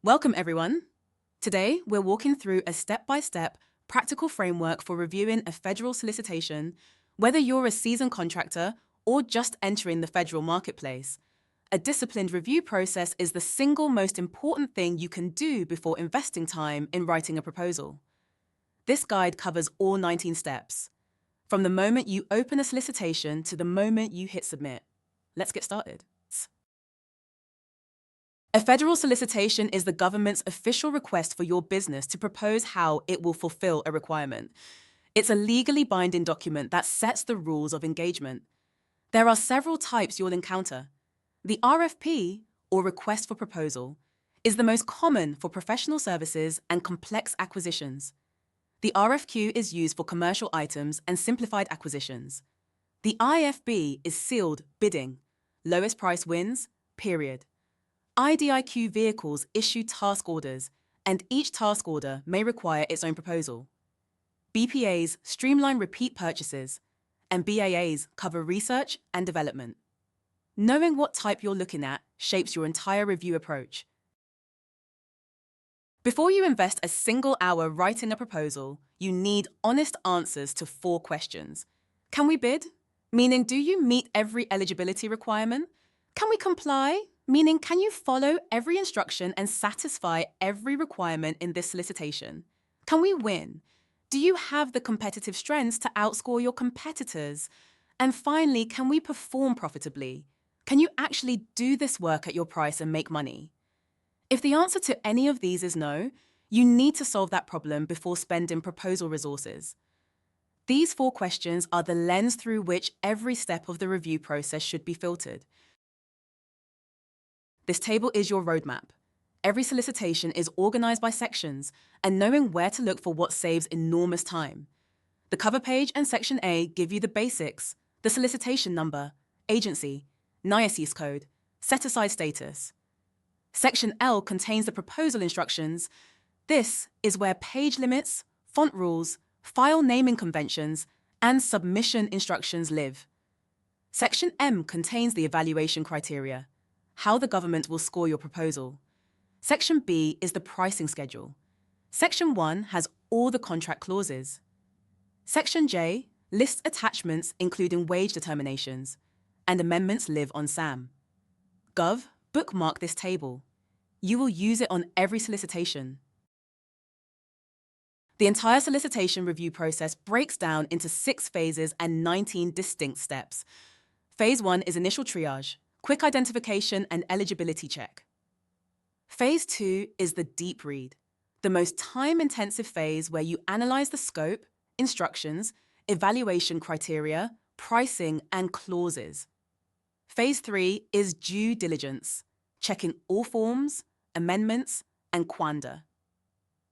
Welcome, everyone. Today, we're walking through a step-by-step practical framework for reviewing a federal solicitation, whether you're a seasoned contractor or just entering the federal marketplace. A disciplined review process is the single most important thing you can do before investing time in writing a proposal. This guide covers all 19 steps, from the moment you open a solicitation to the moment you hit submit. Let's get started. A federal solicitation is the government's official request for your business to propose how it will fulfill a requirement. It's a legally binding document that sets the rules of engagement. There are several types you'll encounter. The RFP, or request for proposal, is the most common for professional services and complex acquisitions. The RFQ is used for commercial items and simplified acquisitions. The IFB is sealed bidding. Lowest price wins, period. IDIQ vehicles issue task orders, and each task order may require its own proposal. BPAs streamline repeat purchases, and BAAs cover research and development. Knowing what type you're looking at shapes your entire review approach. Before you invest a single hour writing a proposal, you need honest answers to 4 questions. Can we bid? Meaning, do you meet every eligibility requirement? Can we comply? Meaning, can you follow every instruction and satisfy every requirement in this solicitation? Can we win? Do you have the competitive strengths to outscore your competitors? And finally, can we perform profitably? Can you actually do this work at your price and make money? If the answer to any of these is no, you need to solve that problem before spending proposal resources. These 4 questions are the lens through which every step of the review process should be filtered. This table is your roadmap. Every solicitation is organized by sections, and knowing where to look for what saves enormous time. The cover page and Section A give you the basics: the solicitation number, agency, NIACES code, set-aside status. Section L contains the proposal instructions. This is where page limits, font rules, file naming conventions, and submission instructions live. Section M contains the evaluation criteria, how the government will score your proposal. Section B is the pricing schedule. Section 1 has all the contract clauses. Section J lists attachments including wage determinations, and amendments live on SAM. Gov, bookmark this table. You will use it on every solicitation. The entire solicitation review process breaks down into 6 phases and 19 distinct steps. Phase 1 is initial triage, quick identification and eligibility check. Phase 2 is the deep read, the most time-intensive phase where you analyze the scope, instructions, evaluation criteria, pricing, and clauses. Phase 3 is due diligence, checking all forms, amendments, and quanda.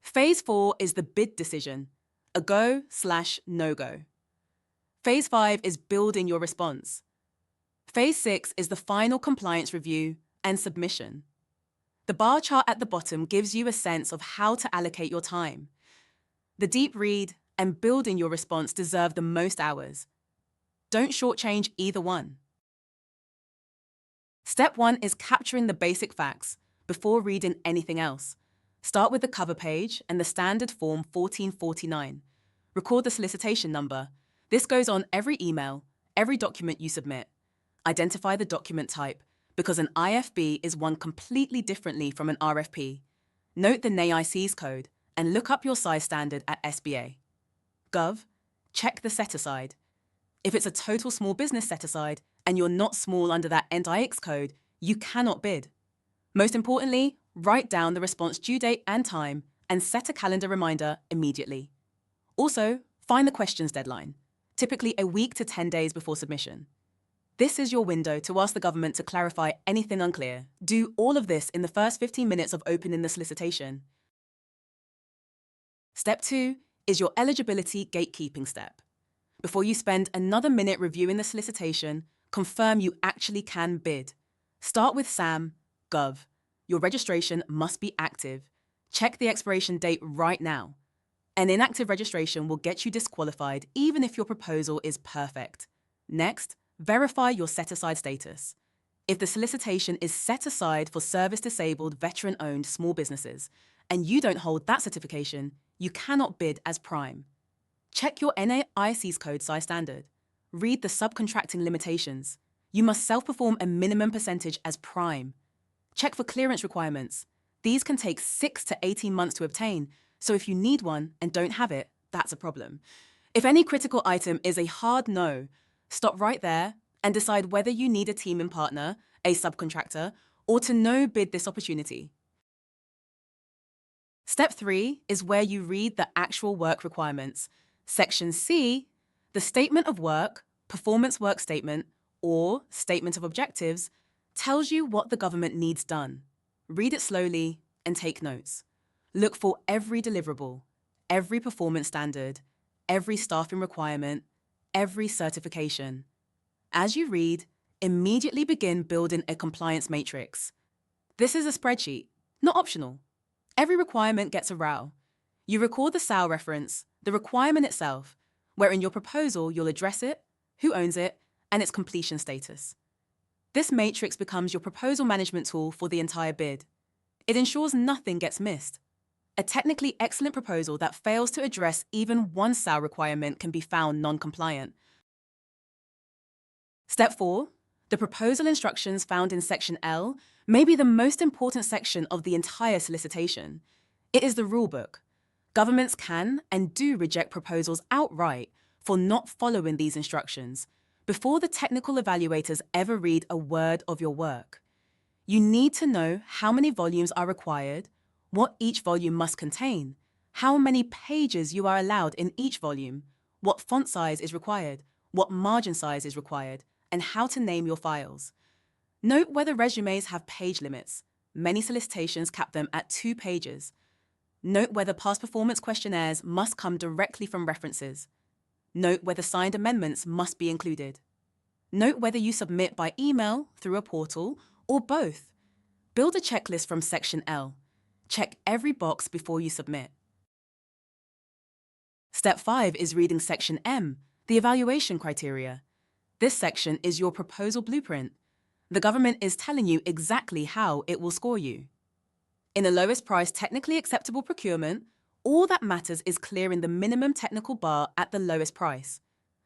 Phase 4 is the bid decision, a go/no-go. Phase 5 is building your response. Phase 6 is the final compliance review and submission. The bar chart at the bottom gives you a sense of how to allocate your time. The deep read and building your response deserve the most hours. Don't shortchange either one. Step 1 is capturing the basic facts before reading anything else. Start with the cover page and the standard form 1449. Record the solicitation number. This goes on every email, every document you submit. Identify the document type, because an IFB is won completely differently from an RFP. Note the NIACES code and look up your size standard at SBA. Gov, check the set-aside. If it's a total small business set-aside and you're not small under that NIACES code, you cannot bid. Most importantly, write down the response due date and time and set a calendar reminder immediately. Also, find the questions deadline, typically a week to 10 days before submission. This is your window to ask the government to clarify anything unclear. Do all of this in the first 15 minutes of opening the solicitation. Step 2 is your eligibility gatekeeping step. Before you spend another minute reviewing the solicitation, confirm you actually can bid. Start with SAM, Gov. Your registration must be active. Check the expiration date right now. An inactive registration will get you disqualified even if your proposal is perfect. Next, verify your set-aside status. If the solicitation is set aside for service-disabled, veteran-owned small businesses, and you don't hold that certification, you cannot bid as prime. Check your NAIC's code size standard. Read the subcontracting limitations. You must self-perform a minimum percentage as prime. Check for clearance requirements. These can take 6 to 18 months to obtain, so if you need one and don't have it, that's a problem. If any critical item is a hard no, stop right there and decide whether you need a teaming partner, a subcontractor, or to no-bid this opportunity. Step 3 is where you read the actual work requirements. Section C, the statement of work, performance work statement, or statement of objectives, tells you what the government needs done. Read it slowly and take notes. Look for every deliverable, every performance standard, every staffing requirement, every certification. As you read, immediately begin building a compliance matrix. This is a spreadsheet, not optional. Every requirement gets a RAL. You record the SAL reference, the requirement itself, where in your proposal you'll address it, who owns it, and its completion status. This matrix becomes your proposal management tool for the entire bid. It ensures nothing gets missed. A technically excellent proposal that fails to address even one SAL requirement can be found non-compliant. Step 4, the proposal instructions found in Section L may be the most important section of the entire solicitation. It is the rulebook. Governments can and do reject proposals outright for not following these instructions before the technical evaluators ever read a word of your work. You need to know how many volumes are required, what each volume must contain, how many pages you are allowed in each volume, what font size is required, what margin size is required, and how to name your files. Note whether resumes have page limits. Many solicitations cap them at 2 pages. Note whether past performance questionnaires must come directly from references. Note whether signed amendments must be included. Note whether you submit by email, through a portal, or both. Build a checklist from Section L. Check every box before you submit. Step 5 is reading Section M, the evaluation criteria. This section is your proposal blueprint. The government is telling you exactly how it will score you. In the lowest price technically acceptable procurement, all that matters is clearing the minimum technical bar at the lowest price.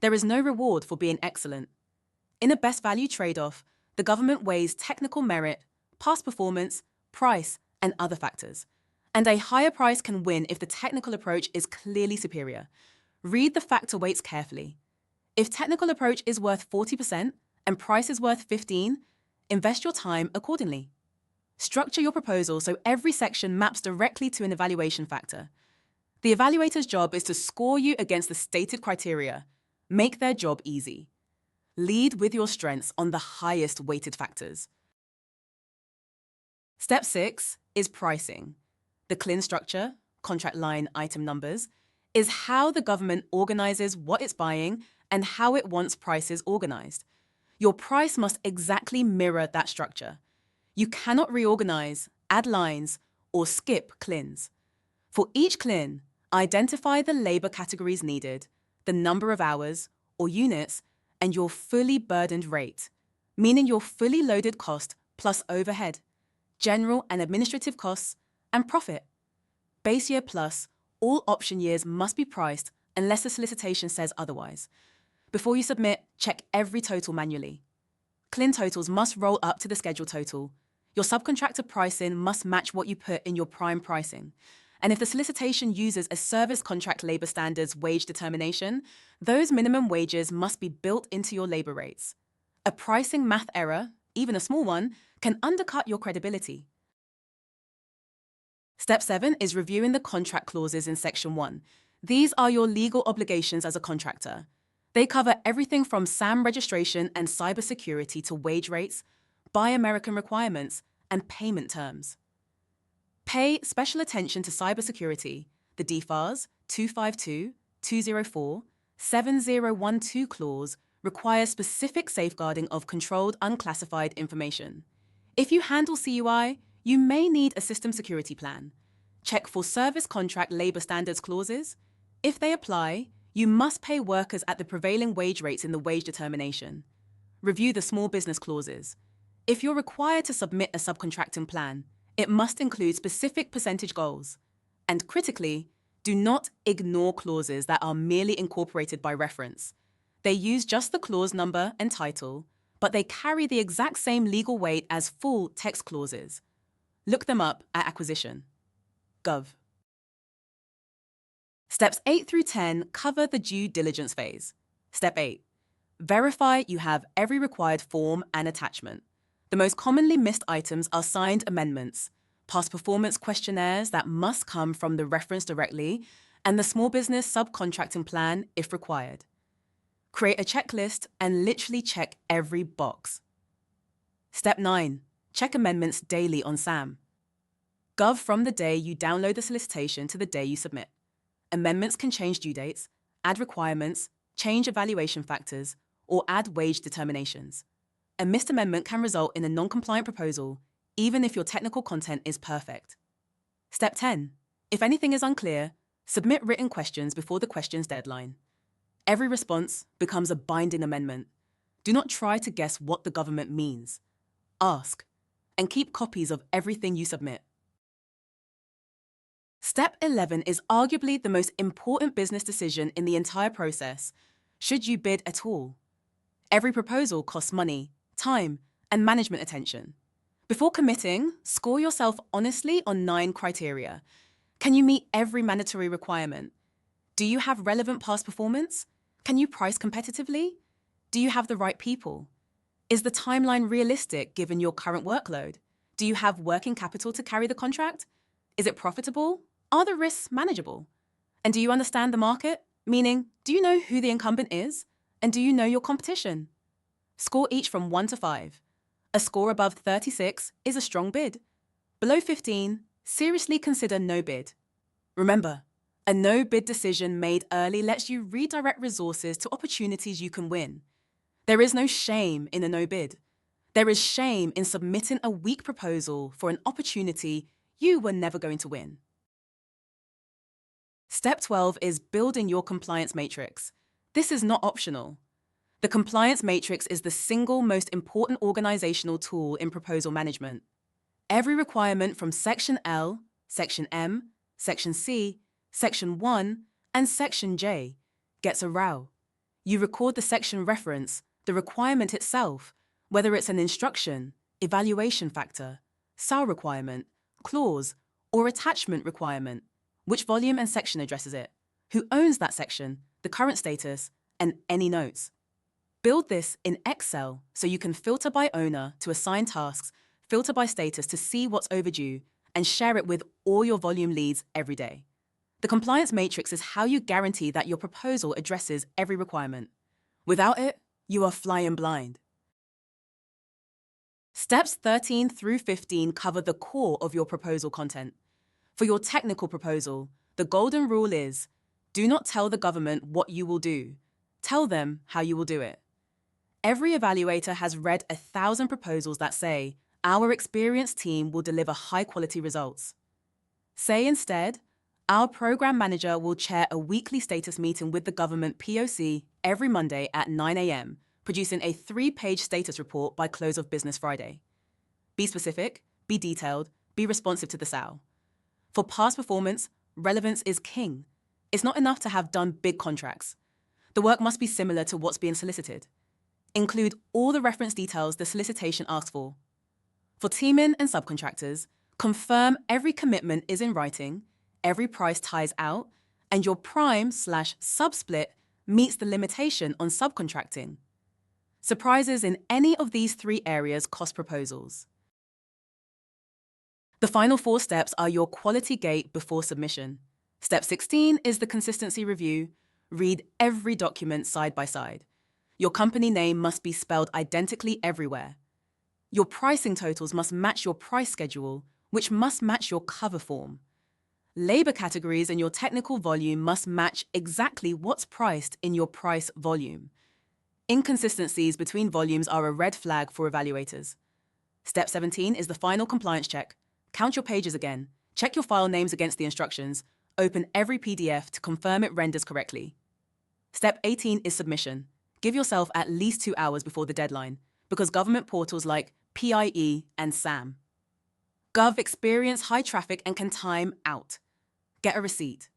There is no reward for being excellent. In a best value trade-off, the government weighs technical merit, past performance, price, and other factors. And a higher price can win if the technical approach is clearly superior. Read the factor weights carefully. If technical approach is worth 40% and price is worth 15%, invest your time accordingly. Structure your proposal so every section maps directly to an evaluation factor. The evaluator's job is to score you against the stated criteria. Make their job easy. Lead with your strengths on the highest weighted factors. Step 6 is pricing. The CLIN structure, contract line item numbers, is how the government organizes what it's buying and how it wants prices organized. Your price must exactly mirror that structure. You cannot reorganize, add lines, or skip CLINs. For each CLIN, identify the labor categories needed, the number of hours or units, and your fully burdened rate, meaning your fully loaded cost plus overhead, general and administrative costs, and profit. Base year plus, all option years must be priced unless the solicitation says otherwise. Before you submit, check every total manually. CLIN totals must roll up to the schedule total. Your subcontractor pricing must match what you put in your prime pricing. And if the solicitation uses a service contract labor standards wage determination, those minimum wages must be built into your labor rates. A pricing math error, even a small one, can undercut your credibility. Step 7 is reviewing the contract clauses in Section 1. These are your legal obligations as a contractor. They cover everything from SAM registration and cybersecurity to wage rates, Buy American requirements, and payment terms. Pay special attention to cybersecurity. The DFARS 252, 204, 7012 clause requires specific safeguarding of controlled unclassified information. If you handle CUI, you may need a system security plan. Check for service contract labor standards clauses. If they apply, you must pay workers at the prevailing wage rates in the wage determination. Review the small business clauses. If you're required to submit a subcontracting plan, it must include specific percentage goals. And critically, do not ignore clauses that are merely incorporated by reference. They use just the clause number and title, but they carry the exact same legal weight as full text clauses. Look them up at acquisition. Gov. Steps 8 through 10 cover the due diligence phase. Step 8. Verify you have every required form and attachment. The most commonly missed items are signed amendments, past performance questionnaires that must come from the reference directly, and the small business subcontracting plan if required. Create a checklist and literally check every box. Step 9. Check amendments daily on SAM. Gov from the day you download the solicitation to the day you submit. Amendments can change due dates, add requirements, change evaluation factors, or add wage determinations. A missed amendment can result in a non-compliant proposal, even if your technical content is perfect. Step 10. If anything is unclear, submit written questions before the questions deadline. Every response becomes a binding amendment. Do not try to guess what the government means. Ask, and keep copies of everything you submit. Step 11 is arguably the most important business decision in the entire process. Should you bid at all? Every proposal costs money, time, and management attention. Before committing, score yourself honestly on 9 criteria. Can you meet every mandatory requirement? Do you have relevant past performance? Can you price competitively? Do you have the right people? Is the timeline realistic given your current workload? Do you have working capital to carry the contract? Is it profitable? Are the risks manageable? And do you understand the market? Meaning, do you know who the incumbent is? And do you know your competition? Score each from 1 to 5. A score above 36 is a strong bid. Below 15, seriously consider no bid. Remember, a no bid decision made early lets you redirect resources to opportunities you can win. There is no shame in a no bid. There is shame in submitting a weak proposal for an opportunity you were never going to win. Step 12 is building your compliance matrix. This is not optional. The compliance matrix is the single most important organizational tool in proposal management. Every requirement from Section L, Section M, Section C, Section 1, and Section J gets a RAW. You record the section reference, the requirement itself, whether it's an instruction, evaluation factor, SAL requirement, clause, or attachment requirement, which volume and section addresses it, who owns that section, the current status, and any notes. Build this in Excel so you can filter by owner to assign tasks, filter by status to see what's overdue, and share it with all your volume leads every day. The compliance matrix is how you guarantee that your proposal addresses every requirement. Without it, you are flying blind. Steps 13 through 15 cover the core of your proposal content. For your technical proposal, the golden rule is, do not tell the government what you will do. Tell them how you will do it. Every evaluator has read 1,000 proposals that say, our experienced team will deliver high-quality results. Say instead, our program manager will chair a weekly status meeting with the government POC every Monday at 9 a.m., producing a 3-page status report by close of business Friday. Be specific, be detailed, be responsive to the SAL. For past performance, relevance is king. It's not enough to have done big contracts. The work must be similar to what's being solicited. Include all the reference details the solicitation asks for. For teaming and subcontractors, confirm every commitment is in writing, every price ties out, and your prime/sub-split meets the limitation on subcontracting. Surprises in any of these 3 areas cost proposals. The final 4 steps are your quality gate before submission. Step 16 is the consistency review. Read every document side by side. Your company name must be spelled identically everywhere. Your pricing totals must match your price schedule, which must match your cover form. Labor categories and your technical volume must match exactly what's priced in your price volume. Inconsistencies between volumes are a red flag for evaluators. Step 17 is the final compliance check. Count your pages again, check your file names against the instructions, open every PDF to confirm it renders correctly. Step 18 is submission. Give yourself at least 2 hours before the deadline, because government portals like PIE, and SAM. Gov experience high traffic and can time out. Get a receipt.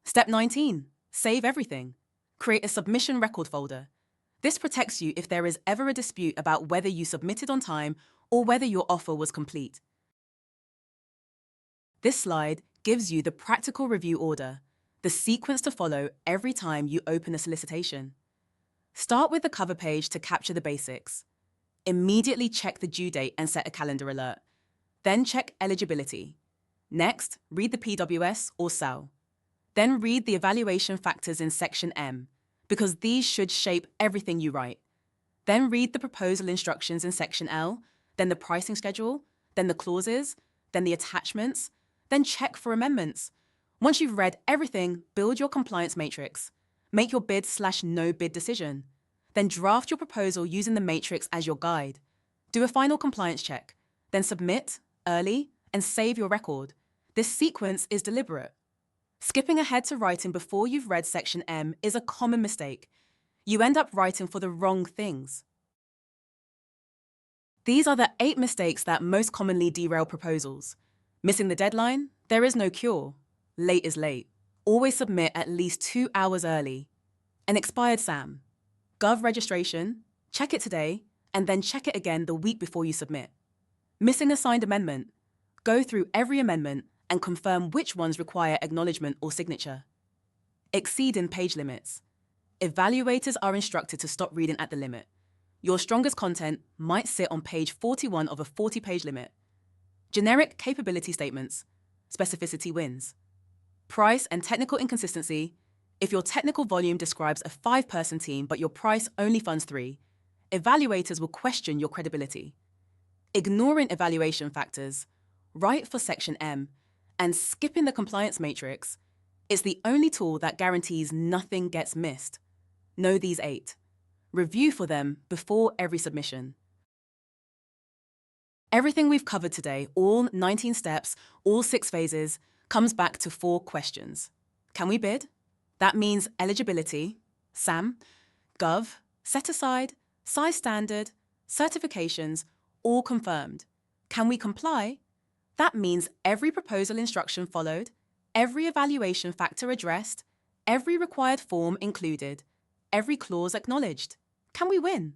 Step 19. Save everything. Create a submission record folder. This protects you if there is ever a dispute about whether you submitted on time or whether your offer was complete. This slide gives you the practical review order, the sequence to follow every time you open a solicitation. Start with the cover page to capture the basics. Immediately check the due date and set a calendar alert. Then check eligibility. Next, read the PWS or SAL. Then read the evaluation factors in section M, because these should shape everything you write. Then read the proposal instructions in section L, then the pricing schedule, then the clauses, then the attachments, then check for amendments. Once you've read everything, build your compliance matrix. Make your bid/no bid decision. Then draft your proposal using the matrix as your guide. Do a final compliance check. Then submit early and save your record. This sequence is deliberate. Skipping ahead to writing before you've read section M is a common mistake. You end up writing for the wrong things. These are the 8 mistakes that most commonly derail proposals. Missing the deadline? There is no cure. Late is late. Always submit at least 2 hours early. An expired SAM. Gov registration, check it today, and then check it again the week before you submit. Missing a signed amendment. Go through every amendment and confirm which ones require acknowledgement or signature. Exceeding page limits. Evaluators are instructed to stop reading at the limit. Your strongest content might sit on page 41 of a 40-page limit. Generic capability statements. Specificity wins. Price and technical inconsistency. If your technical volume describes a 5-person team but your price only funds 3, evaluators will question your credibility. Ignoring evaluation factors. Write for section M and skipping the compliance matrix. It's the only tool that guarantees nothing gets missed. Know these 8. Review for them before every submission. Everything we've covered today, all 19 steps, all 6 phases, comes back to 4 questions. Can we bid? That means eligibility, SAM, Gov, set aside, size standard, certifications, all confirmed. Can we comply? That means every proposal instruction followed, every evaluation factor addressed, every required form included, every clause acknowledged. Can we win?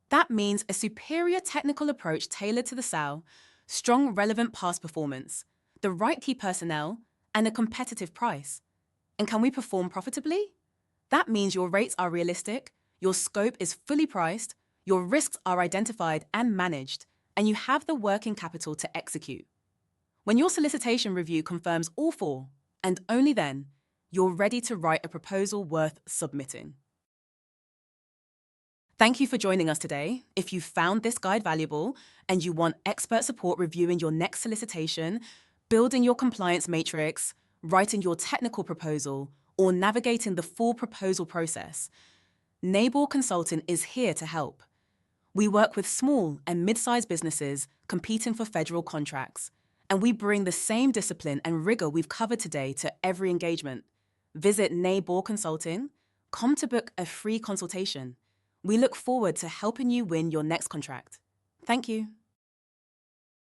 That means a superior technical approach tailored to the SAL, strong relevant past performance, the right key personnel, and a competitive price. And can we perform profitably? That means your rates are realistic, your scope is fully priced, your risks are identified and managed, and you have the working capital to execute. When your solicitation review confirms all 4, and only then, you're ready to write a proposal worth submitting. Thank you for joining us today. If you found this guide valuable and you want expert support reviewing your next solicitation, building your compliance matrix, writing your technical proposal, or navigating the full proposal process, Neybor Consulting is here to help. We work with small and mid-sized businesses competing for federal contracts, and we bring the same discipline and rigor we've covered today to every engagement. Visit Neybor Consulting. Come to book a free consultation. We look forward to helping you win your next contract. Thank you.